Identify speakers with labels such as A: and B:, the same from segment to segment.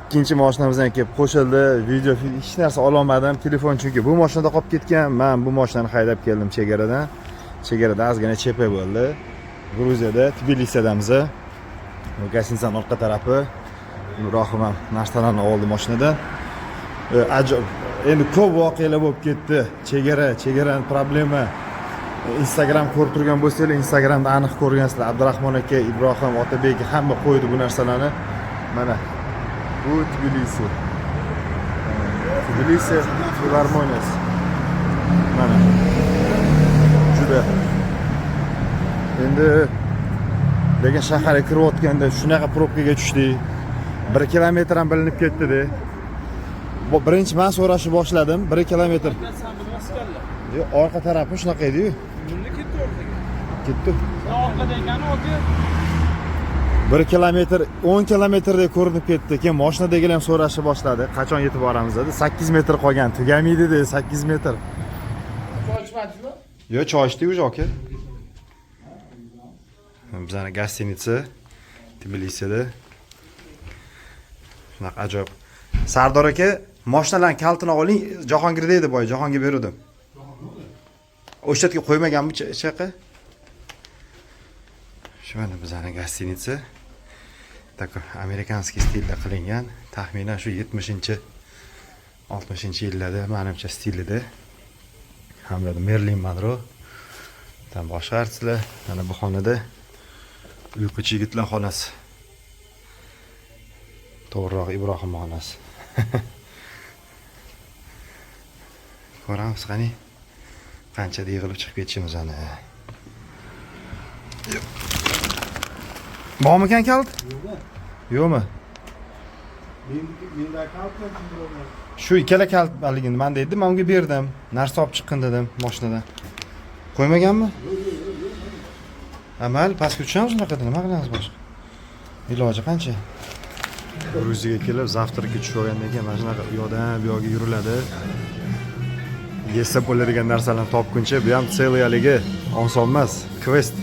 A: ikkinchi mashinamizdan kelib qo'shildi. Video hech narsa ololmadim. Telefon chunki bu mashinada qolib ketgan. Men bu mashinani haydab keldim chegaradan. Chegarada ozgina chepa bo'ldi. Gruziyada, Tbilisidamiz. Bu Gasinsan orqa tarafi. Ibrohim ham narsalarni oldi mashinadan. Ajoyib. Endi ko'p voqealar bo'lib ketdi. Chegaraning problemi. Instagram ko'rib turgan bo'lsanglar, Instagramda aniq ko'rgansizlar. Abdurahmon aka, Ibrohim, Otabek hamma qo'ydi bu narsalarni. Mana bu Tbilisi. Tbilisi filarmoniyasi. Mana. Juda. Endi lekin shaharga kirayotganda shunaqa probkaga tushdik. 1 kilometr ham bilinib ketdi-da. Bu birinchi men so'rashni boshladim. 1 kilometr. Yo, orqa tarafi shunaqa edi-yu. Ketdi.
B: Orqada ekan o'zi
A: 1 kilometr, 10 kilometrdek ko'rinib ketdi. Keyin mashinadagilar ham so'rashni boshladi. Qachon yetib boramiz dedi. 8 metr qolgan. Tugamaydi dedi, 8 metr.
B: choy ichmadingizmi?
A: Yo, choy ichdik уже aka. Bizning gostinitsa Tbilisida. Shunaqa ajoyib. Sardor aka, mashinalarning kaltini oling, Jahongirda edi boy, Jahongirga berdim. O'sha yerga qo'ymaganmi chaqa? Shuna bizning gostinitsa. Такой amerikanskiy stilda qilingan, taxminan shu 70-60-yillarda menimcha stilida. Hamda Marilyn Monroe dan boshqa artistlar mana bu xonada uyquchi yigitlar xonasi. To'g'riroq Ibrohim xonasi. Ko'ramiz qani qancha yig'ilib chiqib ketishimiz ana. Bormikan kalt? Yo'qmi?
C: Menda kaltmi?
A: Shu ikkala kalt haligini men dedim, men unga berdim. Narsa olib chiqqin dedim mashinadan. Qo'ymaganmi? Amal pastga tushamiz unaqada nima qilamiz boshqa? Iloji qancha? Gruziyaga kelib zavtrga tushib olgandan keyin mana shunaqa u yoqdan bu yoqqa yuriladi. Yesa bo'ladigan narsalarni topguncha bu ham целый haligi oson emas, quest.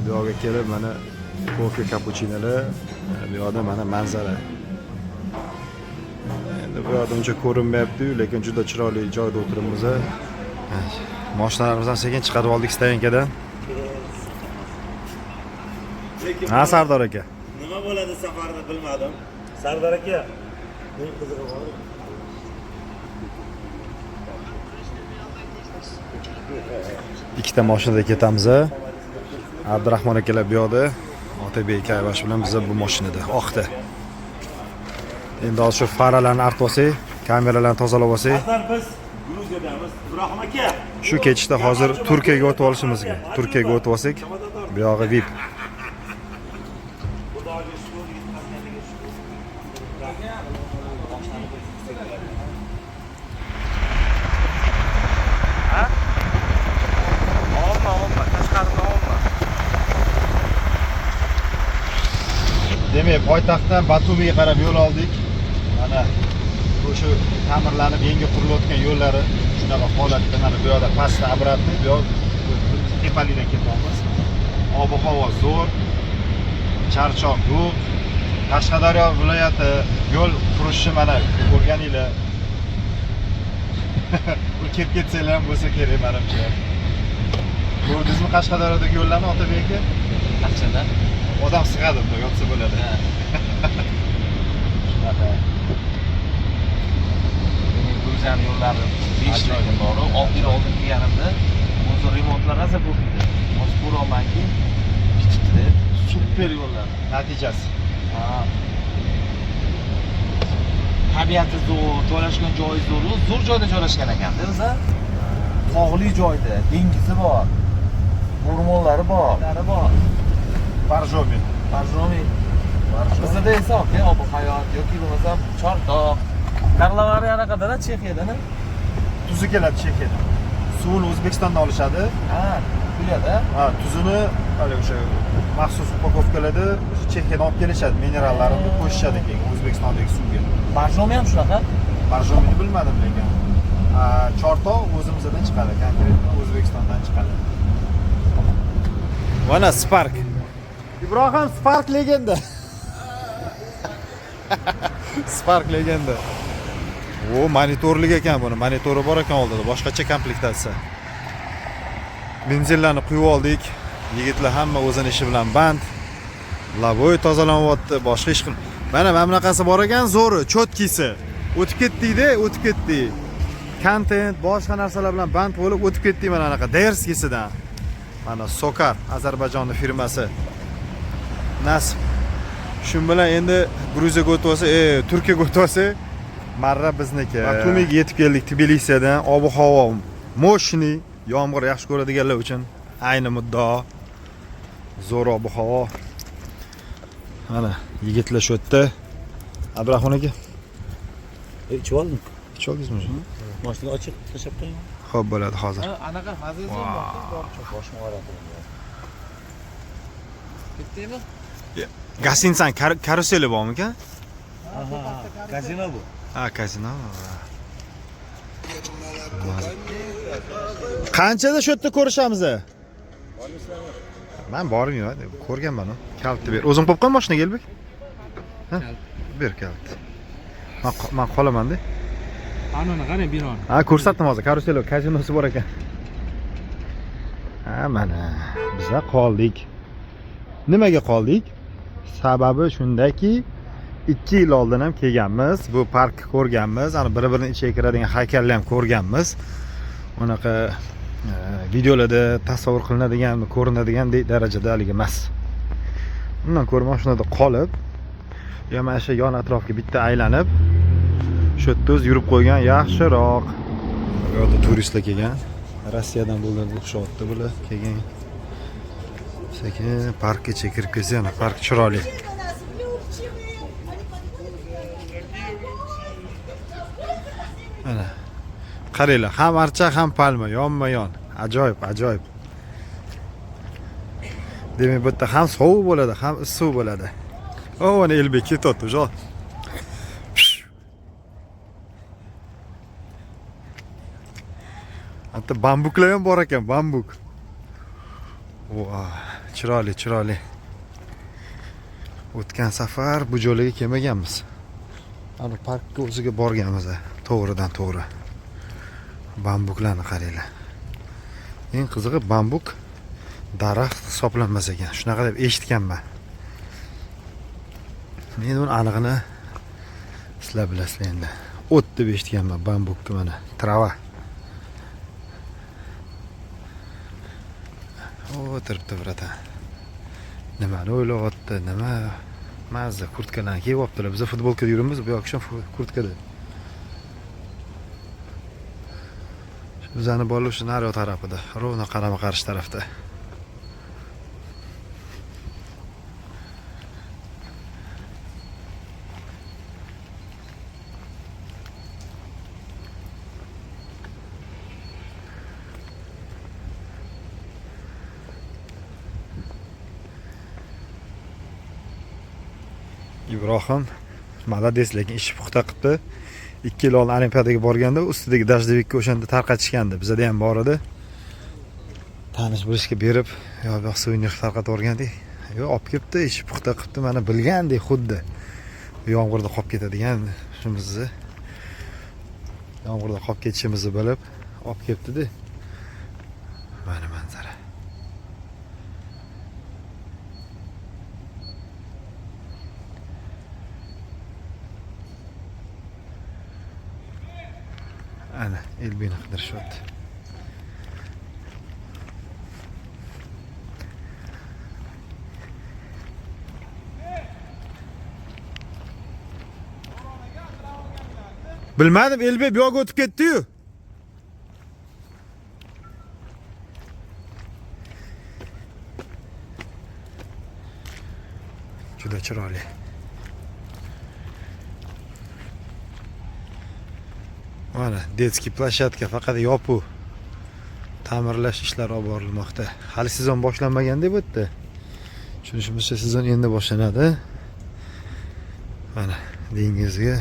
A: Bu yoqqa kelib mana kofe, kapuchinolar, bu yoqda mana manzara. Endi bu yoqda uncha ko'rinmayapti, lekin juda chiroyli joyda o'tiribmiz. Mashinalarimizni sekin chiqarib oldik Stayankadan. Ha, Sardor aka.
C: Nima bo'ladi safarda bilmadim. Sardor aka, men qizig'i bor.
A: Ikkita mashinada ketamiz. Abdurahmon akalar bu yoqda, Otabek Ayvash bilan biz bu mashinada, oqda. Endi hozir shu faralarni artib olsak, kameralarni tozalab olsak,
C: Hazar biz Gruziyadamiz. Ibrohim aka.
A: shu ketishda hozir Turkiyaga o'tib olishimiz kerak. Turkiyaga o'tib olsak, bu yog'i VIP.
C: Xudoga shukr, yetmasligiga shukr.
A: Demak, poytaxtdan Batumiga qarab yo'l oldik. Mana shu ta'mirlanib yangi qurilayotgan yo'llari shunaqa holatda, mana bu yoqda pastda obratni, bu yoq tepalikdan ketyapmiz. Ob-havo zo'r, charchoq yo'q. Qashqadaryo viloyati yo'l qurishi mana ko'rganinglar. Bu kelib ketsanglar ham bo'lsa kerak menimcha. Ko'rdingizmi Qashqadaryodagi yo'llarni Otabek aka?
B: Qanchada?
A: Odam sig'adi bunda, yotsa bo'ladi. Shunaqa.
B: Gruziya yo'llari 5 yil bor, 6 yil oldin kelganimda o'zi remontlar aza bo'ldi. Hozir ko'ramanki, bitibdi. Super yo'llar.
A: Natijasi.
B: Tabiati zo'r, joylashgan joyi zo'r joyda joylashgan ekanda o'zi. Tog'li joyda, dengizi bor. O'rmonlari bor.
A: Barjomi.
B: Bizda esa ob-hayot yoki bo'lmasam Chortoq, Karlovarga anaqada Chexiyada.
A: Tuzi keladi Chexiyada. Suvini O'zbekistondan olishadi.
B: Ha, tuyada.
A: Ha, tuzini hali o'sha maxsus upakovkalarda Chexiyadan olib kelishadi. Minerallarini qo'shishadi keyin O'zbekistondagi suvga.
B: Barjomi ham shunaqa?
A: Barjomini bilmadim lekin. Chortoq o'zimizdan chiqadi, konkretno O'zbekistondan chiqadi. Mana Spark. Ibrohim Spark legenda. Spark legenda. O monitorlik ekan buni. Monitori bor ekan oldida. Boshqacha komplektatsiya. Benzinlarni quyib oldik. Yigitlar hamma o'zining ishi bilan band. Lavoy tozalanyapti, boshqa ish qil. Mana bunaqasi bor ekan, zo'ri, cho'tkisi. O'tib ketdik-da, o'tib ketdik. Content, boshqa narsalar bilan band bo'lib o'tib ketdik mana anaqa Derskisidan. Mana Sokar, Ozarbayjonning firmasi. Nasib. Shun bilan endi Gruziyaga o'tib olsa, Turkiyaga o'tib olsa, marra bizniki. Batumiga yetib keldik Tbilisidan. Ob-havo moshni, yomg'ir yaxshi ko'radiganlar uchun ayni muddao. Zo'r ob-havo. Mana yigitlar shu yerda. Abrahim aka.
C: İçib oldim.
A: Ichib oldingizmi?
C: Mashina ochiq tashlab qo'ying.
A: Xo'p bo'ladi hozir.
B: Anaqa mazasi bor.
C: Boshim og'riyapti.
B: Ketdingmi?
A: Gasinsan karuseli bormi ekan?
C: Aha, kazino bu.
A: Ha, kazino. Qanchada shu yerda ko'rishamiz? Men bormayman, ko'rganman u. Kaltni ber. O'zing qo'yib qo'y mashinaga Elbek. Ha? Ber kalt. Men qolaman-da.
B: Anani qarang binoni.
A: Ha, ko'rsatdim hozir. Karusel kazinosi bor ekan. Ha, mana bizlar qoldik. Nimaga qoldik? Sababi shundaki, 2 yil oldin ham kelganmiz. Bu park ko'rganmiz. Ana bir-birini ichiga kiradigan haykallarni ham ko'rganmiz. Unaqa videolarda tasavvur qilinadigan, ko'rinadigan darajada hali emas. Undan ko'ra mashinada qolib, mana shu yon atrofga bitta aylanib, shu yerda o'z yurib qo'ygan yaxshiroq. Bu yerda turistlar kelgan. Rossiyadan bo'lgan o'xshatdi bular kelgan. Sekin parkga kirib kelsa, park chiroyli. Mana qaranglar, ham archa, ham palma, yonma-yon. Ajoyib, ajoyib. Demak, bu yerda ham sovuq bo'ladi, ham issiq bo'ladi. O, mana Elbek ketyapti, jo. Hatta bambuklar ham bor ekan, bambuk. Voh, chiroyli, chiroyli. O'tgan safar bu joylarga kelmaganmiz. Ana parkka o'ziga borganmiz, to'g'ridan to'g'ri. Bambuklarni qaranglar. Eng qizig'i bambuk daraxt hisoblanmas ekan. Shunaqa deb eshitganman. Men uni aniqini sizlar bilasizlar endi. O't deb eshitganman bambukni mana, trava. O'tiribdi birata. Nimani o'ylayapti, nima? Mazza kurtkalarni kiyibdilar. Biz futbolkada yuribmiz, bu yoqisham kurtkada. Bizani bolalar shu nari tarafida, rovna qarama-qarshi tarafda. Ibrohim malades, lekin ish puxta qilibdi. 2 yil oldin Olimpiadaga borganda ustidagi dajdevikka o'shanda tarqatishgandi. Bizda ham bor edi. Tanish bilishga berib, yo'q suvni tarqatib o'rgandik. Yo'q, olib kelibdi, ish puxta qilibdi, mana bilgandek xuddi. Yomg'irda qolib ketadigan shimizni. Yomg'irda qolib ketishimizni bilib olib kelibdi-da. Mana manzara. Ana Elbekni qidirishyapti. Bilmadim, Elbek bu yoqqa o'tib ketdi-yu. Juda chiroyli. Mana detskiy plashatka, faqat yopuv. Ta'mirlash ishlari olib borilmoqda. Hali sezon boshlanmaganda bu yerda. Tushunishimizcha sezon endi boshlanadi. Mana dengizga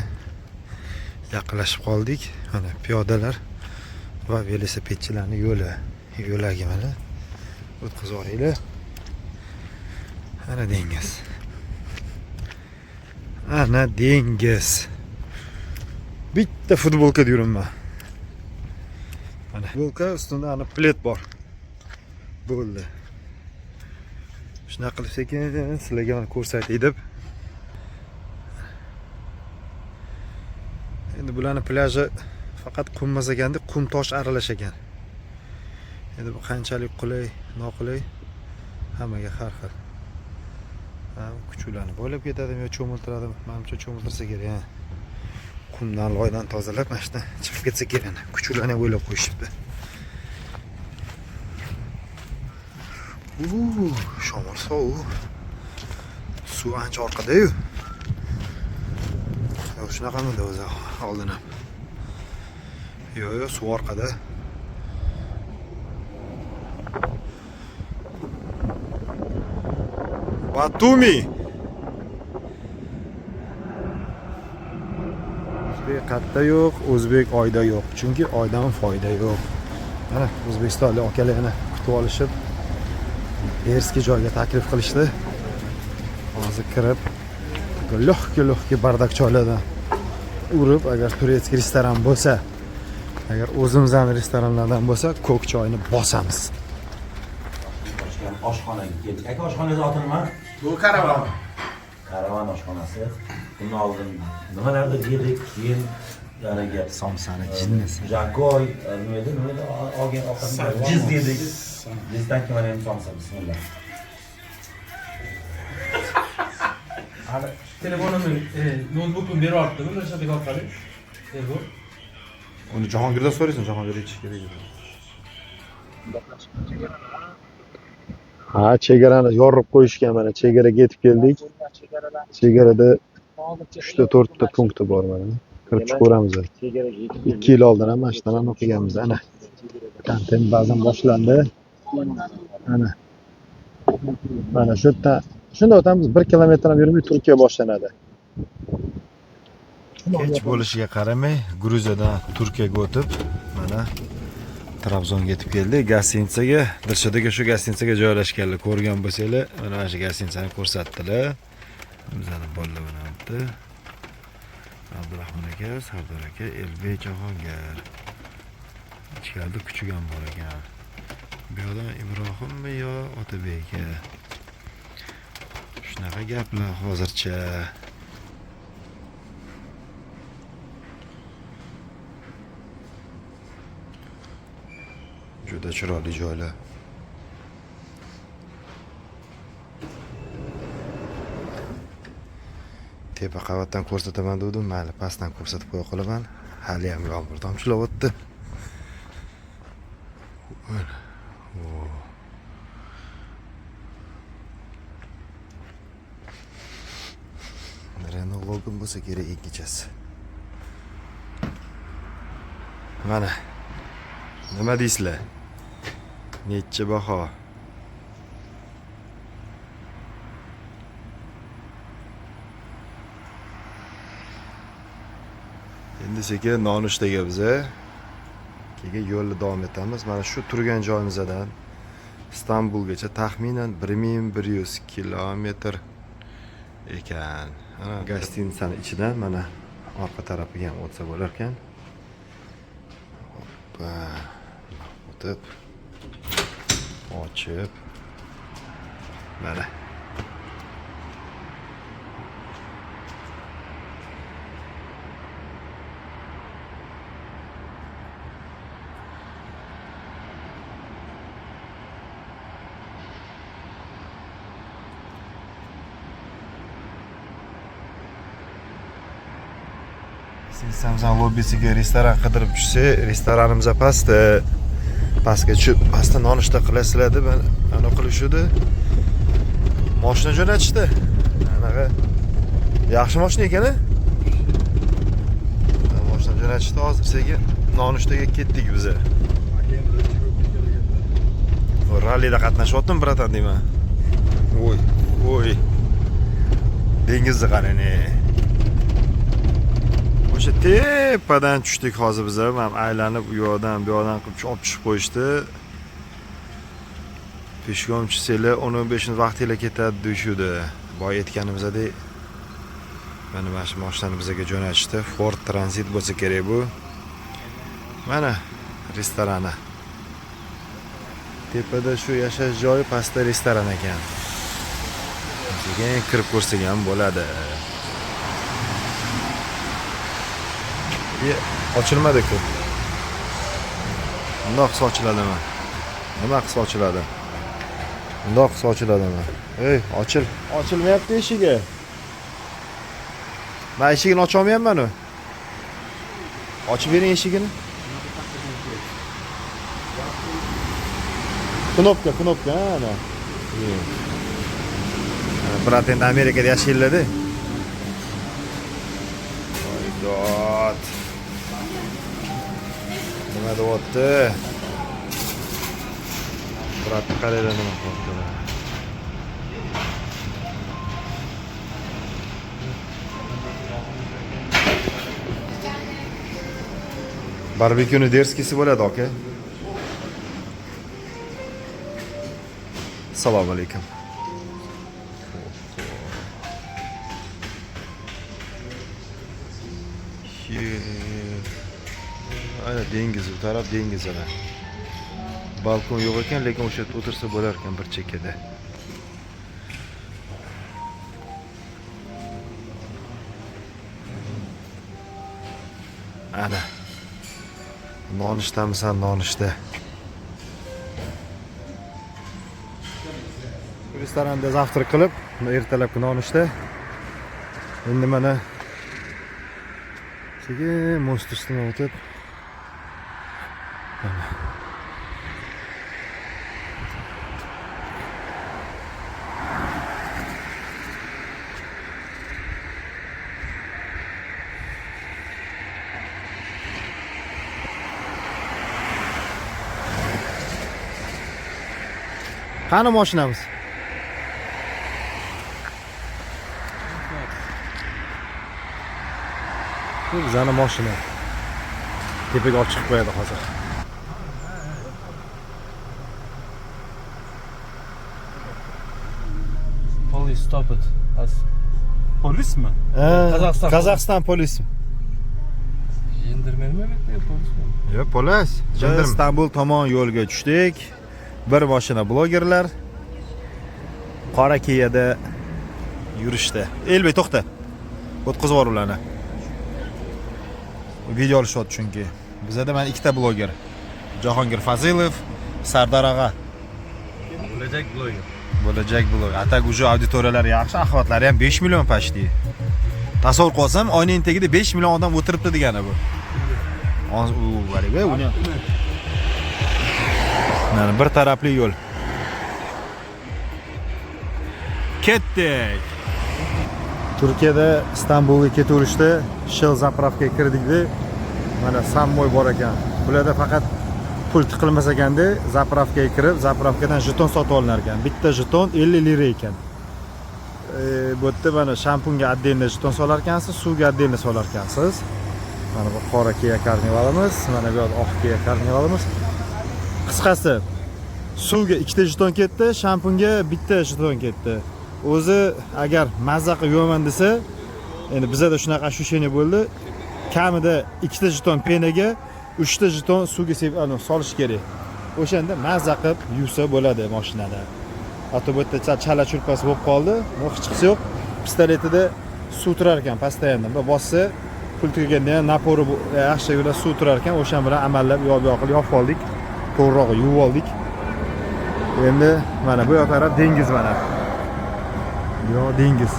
A: yaqinlashib qoldik. Mana piyodalar va velosipedchilarning yo'lagi mana. O'tkazib olaylik. Mana dengiz. Ana dengiz. Bitta futbolka yuribman. Mana futbolka ustida ana plet bor. Bo'ldi. Shunaqa qilib sekin sizlarga mana ko'rsatay deb. Endi bularning plaji faqat qum emas ekanda, qum tosh aralash ekan. Endi bu qanchalik qulay, noqulay hammaga har xil. Kuchuklarni bo'lib ketadimi yo cho'miltiradimi? Menimcha cho'miltirsa kerak. Qumdan, loydan tozalab mana shundan chiqib ketsa kerak. Kuchuklarni ham o'ylab qo'yishibdi. Shamol sovuq. Suv ancha orqada-yu. Yo'q, shunaqamidi o'zi oldin ham. Yo'q, suv orqada. Batumi. O'zbek qatta yo'q, o'zbek oyda yo'q. Chunki oydan foyda yo'q. Mana O'zbekistonlik akalar yana kutib olishib, Erski joyga taklif qilishdi. Hozir kirib, go'loh-go'lohga bardak choylardan urib, agar turetskiy restoran bo'lsa, agar o'zimizning restoranlardan bo'lsa, ko'k choyni bosamiz.
C: Oshxonaga keldik. Aka, oshxonangiz oti nima?
B: Bu karavan.
C: Karavan oshxonasi. Bundan oldin nimalardir yedik, keyin yaraga
A: Somsani jinnisi.
C: Jakoy, nima edi? Olgan ovqatni jiz yedik. Jizdan keyin mana ham somsa, bismillah.
D: Hali telefonimni, notebookimni berib olibdimi, Mirshabek orqali? Bu.
A: Uni Jahongirdan so'raysan, Jahongir ichish kerak edi. Ha, chegarani yorib qo'yishgan mana. Chegaraga yetib keldik. Chegarada 3 ta 4 ta punkti bor mana. Kirib chiqaveramiz. 2 yil oldin ham mana shundan o'qiganmiz. Ana. Kontent ba'zan boshlandi. Ana. Mana shu yerda shunda o'tamiz 1 kilometr ham yurmay Turkiya boshlanadi. Kech bo'lishiga qaramay, Gruziyadan Turkiyaga o'tib, mana Trabzonga yetib keldik. Gostinitsaga, Dilshadaga shu gostinitsaga joylashganlar. Ko'rgan bo'lsanglar, mana shu gostinitsani ko'rsatdilar. Bizani bolalar bilan Abdurahmon aka, Sardor aka, Elbek Jahongir. Ichkarida kuchuk ham bor ekan. Bu yoqda Ibrohimmi yo Otabek aka. Shunaqa gaplar hozircha. Juda chiroyli joylar. Tepa qavatdan ko'rsataman dedim, mayli pastdan ko'rsatib qo'ya qolaman. Hali ham yomg'ir tomchilab o'tdi. Renologim bo'lsa kerak kechasi. Mana. Nima deysizlar? Necha baho? Endi sekin nonushtaga biza keyin yo'lni davom etamiz. Mana shu turgan joyimizdan Istanbulgacha taxminan 1100 kilometr ekan. Ana gostinitsaning ichidan mana orqa tarafiga ham o'tsa bo'lar ekan. Hoppa. O'tib ochib mana Samsung lobbisiga restoran qidirib tushsa, restoranimiz pastga tushib, pastda nonushta qilasizlar deb ana qilishdi. Mashina jo'natishdi. Anaqa yaxshi mashina ekan-a? Mashina jo'natishdi. Hozir sekin nonushtaga ketdik biz. Rallida qatnashyaptim, bratan deyman. Voy. Dengizni qarang. O'sha tepadan tushdik hozir biz ham aylanib u yoqdan bu yoqdan qilib olib tushib qo'yishdi. Peshkom tushsanglar 10-15 minut vaqtinglar ketadi deyishdi. Boy aytganimizdek Mana mana shu mashinani bizga jo'natishdi. Ford Transit bo'lsa kerak bu. Mana restorani. Tepada shu yashash joyi, pastda restoran ekan. Keyin kirib ko'rsak ham bo'ladi. Ochilmadi-ku. Bundoq sochiladimi? Nima qilsa ochiladi? Bundoq qilsa ochiladimi? Ey, ochilmayapti eshigi. Men eshigini ocha olmayapman u. Ochib bering eshigini. Knopka, ana. Brat endi Amerikada yashaydi. Voydod. Nima deyapti? Brat qaraylar nima qilyapti. Barbekuni derskisi bo'ladi, aka. Assalomu alaykum. Ana dengiz, bu taraf dengiz ana. Balkon yo'q ekan, lekin o'sha yerda o'tirsa bo'lar ekan bir chekkada. Ana. Nonushtamisan, nonushta. Restoranda zavtrak qilib, ertalabki nonushta. Endi mana sekin most ustidan o'tib qani mashinamiz? Bu bizani mashina. Tepaga olib chiqib qo'yadi hozir.
D: Police stop it. Polismi?
A: Qozog'iston polisi.
D: Jendarmermi yoki polismi?
A: Yo'q, polis. Istanbul tomon yo'lga tushdik. Bir mashina blogerlar qora kiyada yurishdi. Elbey to'xta. O'tkazib yubor ularni. Video olishyapti chunki. Bizda mana ikkita bloger. Jahongir Fazilov, Sardor og'a.
D: Bo'lajak bloger.
A: Bo'lajak bloger. Atak uju auditoriyalari yaxshi, axvatlari ham 5 million pashti. Tasavvur qilsam, oyning tagida 5 million odam o'tiribdi degani bu. Uni. Mana bir tarafli yo'l. Ketdik. Turkiyada Istanbulga ketaverishda Shell zapravkaga kirdik-da. Mana sammoy bor ekan. Bularda faqat pul tiqilmas ekanda, zapravkaga kirib, zapravkadan jeton sotib olinar ekan. Bitta jeton 50 lira ekan. Bu yerda mana shampunga отдельно jeton solar ekansiz, suvga отдельно solar ekansiz. Mana bu qora kiya karnivalimiz, mana bu oq kiya karnivalimiz. Qisqasi, suvga ikkita jeton ketdi, shampunga bitta jeton ketdi. O'zi agar mazza qilib yuvaman desa, endi bizda shunaqa ощущение bo'ldi. Kamida ikkita jeton penaga, 3 ta jeton suvga solish kerak. O'shanda mazza qilib yuvsa bo'ladi mashinada. Hatto bu yerda chala chulpasi bo'lib qoldi. Hech chiqsa yo'q. Pistoletida suv turar ekan pastayanda. Bossa pul tugaganda ham napori yaxshi yo'la suv turar ekan. O'shan bilan amallab yo'q qilib yopib oldik. To'g'riroq yuvib oldik. Endi mana bu yoq taraf dengiz mana. Yo, dengiz.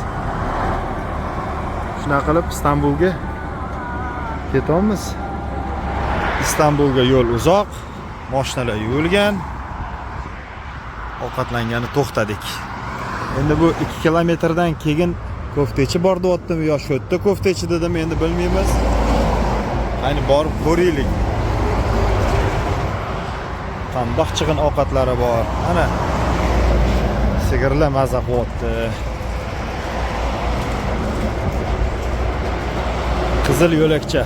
A: Shuna qilib Istanbulga ketamiz. Istanbulga yo'l uzoq, mashinalar yuvilgan. Ovqatlangani to'xtadik. Endi bu 2 kilometrdan keyin Koftechi bor deyaptimi yo shu yerda Koftechi dedim, endi bilmaymiz. Ayni borib ko'raylik. Qandoq chiqin ovqatlari bor. Ana sigirlar mazza qilyapti. Qizil yo'lakcha.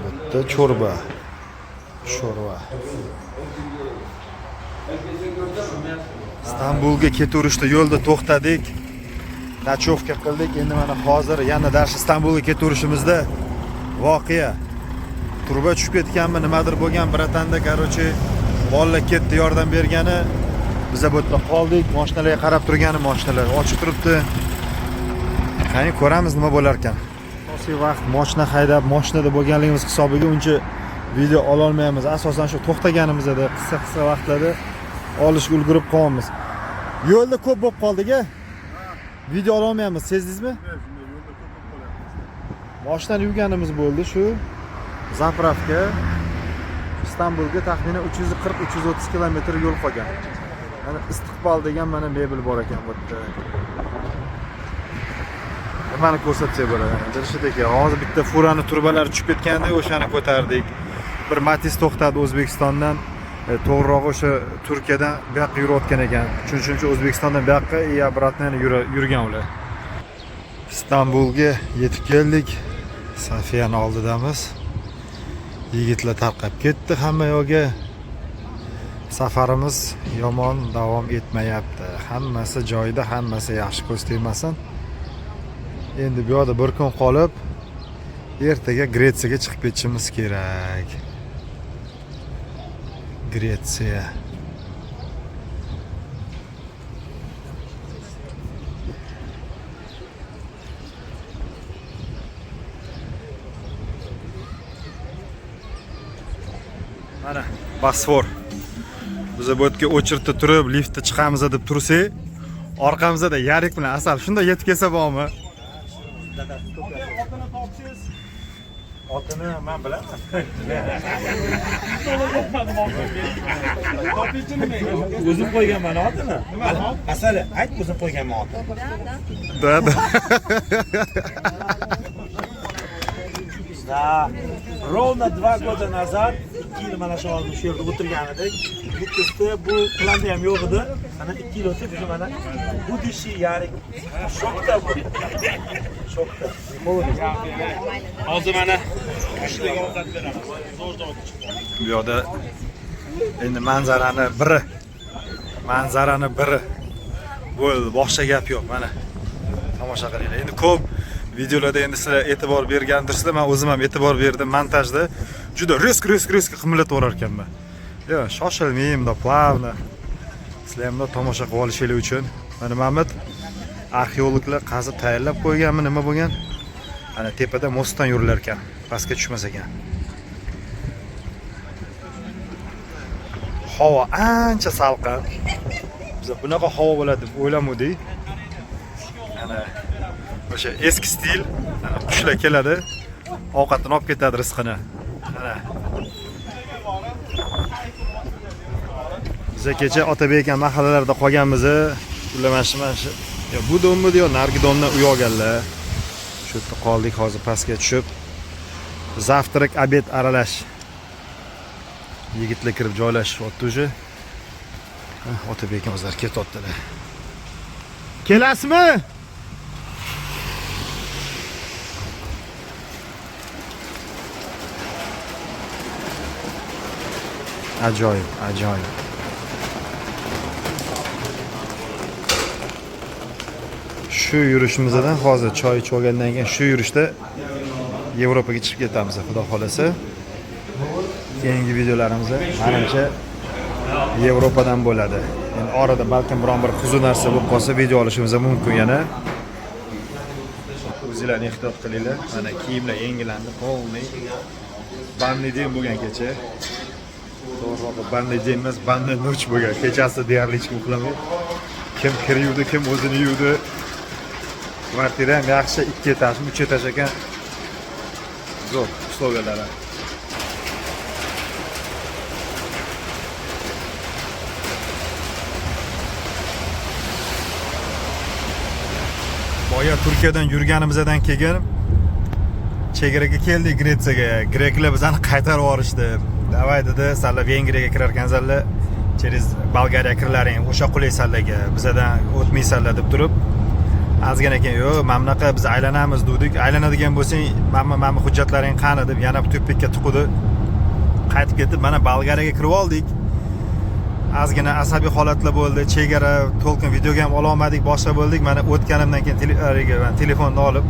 A: Bitta chorba. Istanbulga ketaverishda yo'lda to'xtadik. Nachovka qildik. Endi mana hozir yana Dash Istanbulga ketaverishimizda voqea. Turba tushib ketganmi, nimadir bo'lgan bratanda, короче, bolalar ketdi yordam bergani. Biz bu yerda qoldik. Mashinalarga qarab turgani, mashinalar ochiq turibdi. Qani ko'ramiz nima bo'lar ekan. Asosiy vaqt mashina haydab, mashinada bo'lganligimiz hisobiga uncha video ola olmaymiz. Asosan shu to'xtaganimizda qisqa vaqtlarda olishga ulgurib qolamiz. Yo'lda ko'p bo'lib qoldik-a. Video ola olmaymiz, sezdingizmi? Mashinani yuvganimiz bo'ldi shu. Zapravka Istanbulga taxminan 340-330 kilometr yo'l qolgan. Mana istiqbol degan mana mebel bor ekan bu yerda. Nimani ko'rsatsak bo'ladi. Dirishidek, hozir bitta furani turbalari tushib ketganda o'shani ko'tardik. Bir Matiz to'xtadi O'zbekistondan, to'g'rirog'i o'sha Turkiyadan bu yoqqa yurayotgan ekan. Shuning uchun O'zbekistondan bu yoqqa и обратно yurgan ular. Istanbulga yetib keldik. Safiyani oldidamiz. Yigitlar tarqab ketdi hamma yo'ga. Safarimiz yomon davom etmayapti. Hammasi joyida, hammasi yaxshi ko'z tegmasin. Endi bu yerda bir kun qolib, ertaga Gretsiyaga chiqib ketishimiz kerak. Gretsiya. Mana Bosfor. Biz bu yerga o'chirtib turib, liftda chiqamiz deb tursak, orqamizda Yarik bilan Asal shunda yetib kelsa bormi?
C: Otini men bilaman. O'zim qo'yganman otini. Asali, ayt o'zim qo'yganman otini.
A: Da.
C: Да. Ровно 2 года назад 2 yil mana shu hozir shu yerda o'tirgan edik. Bittasida bu planda ham yo'q edi. Ana 2 yil o'tib biz mana bu dishi Yarik shokda bu. Shokda.
D: Hozir mana
A: Bu yerda endi manzarani biri bo'ldi, boshqa gap yo'q. Mana tomosha qilinglar. Endi ko'p videolarda endi sizlar e'tibor bergandirsizlar, men o'zim ham e'tibor berdim montajda. Juda risk qimillatib orar ekanman. Yo'q, shoshilmayman, plavno. Sizlar ham tomosha qilib olishinglar uchun. Mana Mamad arxeologlar qazib tayyorlab qo'yganmi, nima bo'lgan? Ana tepada mostdan yurilar ekan, pastga tushmas ekan. Havo ancha salqin. Biz bunaqa havo bo'ladi deb o'ylamadik. Ana o'sha eski stil, qushlar keladi, ovqatni olib ketadi rizqini. Ana. Biz kecha Otabek aka mahallalarda qolganmiz. Ular mana shu yo bu dommi yo nargi domdan uy olganlar. Shu yerda qoldik, hozir pastga tushib. Zavtrak, obed aralash. Yigitlar kirib joylashibdi o'sha. Otabek aka o'zlari ketyaptilar. Kelasizmi? Ajoyib. Shu yurishimizdan hozir choy ichib olgandan keyin shu yurishda Yevropaga chiqib ketamiz, xudo xolasa. Keyingi videolarimiz menimcha Yevropadan bo'ladi. Endi orada balkim biron bir qiziq narsa bo'lib qolsa video olishimiz mumkin yana. O'zinglarni ehtiyot qilinglar. Mana kiyimlar yangilandi, polniy. Bandidin bo'lgan kecha. To'g'ri, bandidin emas, bandid noch bo'lgan. Kechasi deyarli hech kim uxlamadi. Kim kiruvdi, kim o'zini yuvdi. Kvartira ham yaxshi 2 etajmi, 3 etaj ekan. Zo'r, usloviyalar. Boya Turkiyadan yurganimizdan keyin chegaraga keldik Gretsiyaga. Greklar bizani qaytarib yuborishdi. Davay dedi, sizlar Vengriyaga kirar ekansizlar, через Bolgariya kirlaring, o'sha qulaysanlarga, bizdan o'tmaysanlar deb turib. Azgina keyin, "Yo'q, mana bunaqa biz aylanamiz" dedik. Aylanadigan bo'lsang, "Mana hujjatlaring qani?" deb yana to'pikka tiqdi. Qaytib ketib, mana Bolgariyaga kirib oldik. ozgina asabiy holatlar bo'ldi. Chegara to'lqin videoga ham ola olmadik, boshqa bo'ldik. Mana o'tganimdan keyin telefonni olib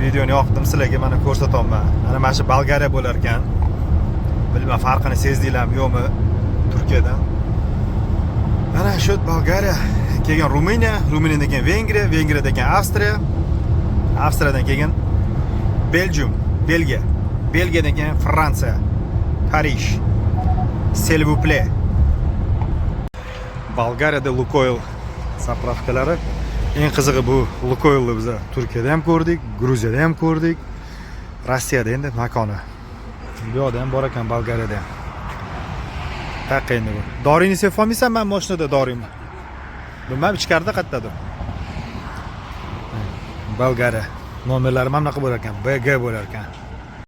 A: videoni yoqdim sizlarga mana ko'rsataman. Mana shu Bolgariya bo'lar ekan. Bilmam farqini sezdinglarmi yo'qmi Turkiyadan. Mana shu Bolgariya, keyin Ruminiyadan keyin Vengriyadan keyin Avstriyadan keyin Belgiyadan keyin Fransiya, Parij, s'il vous plaît. Bolgariyada Lukoil zapravkalari. Eng qizig'i bu Lukoilni biz Turkiyada ham ko'rdik, Gruziyada ham ko'rdik, Rossiyada endi makoni. Bu yoqda ham bor ekan Bolgariyada. Taqa endi bu. Dorini sevib olmaysan, men mashinada dorini. Bilmam ichkarida qayerdadir. Bolgariya. Nomerlari mana bunaqa bo'lar ekan, BG bo'lar ekan.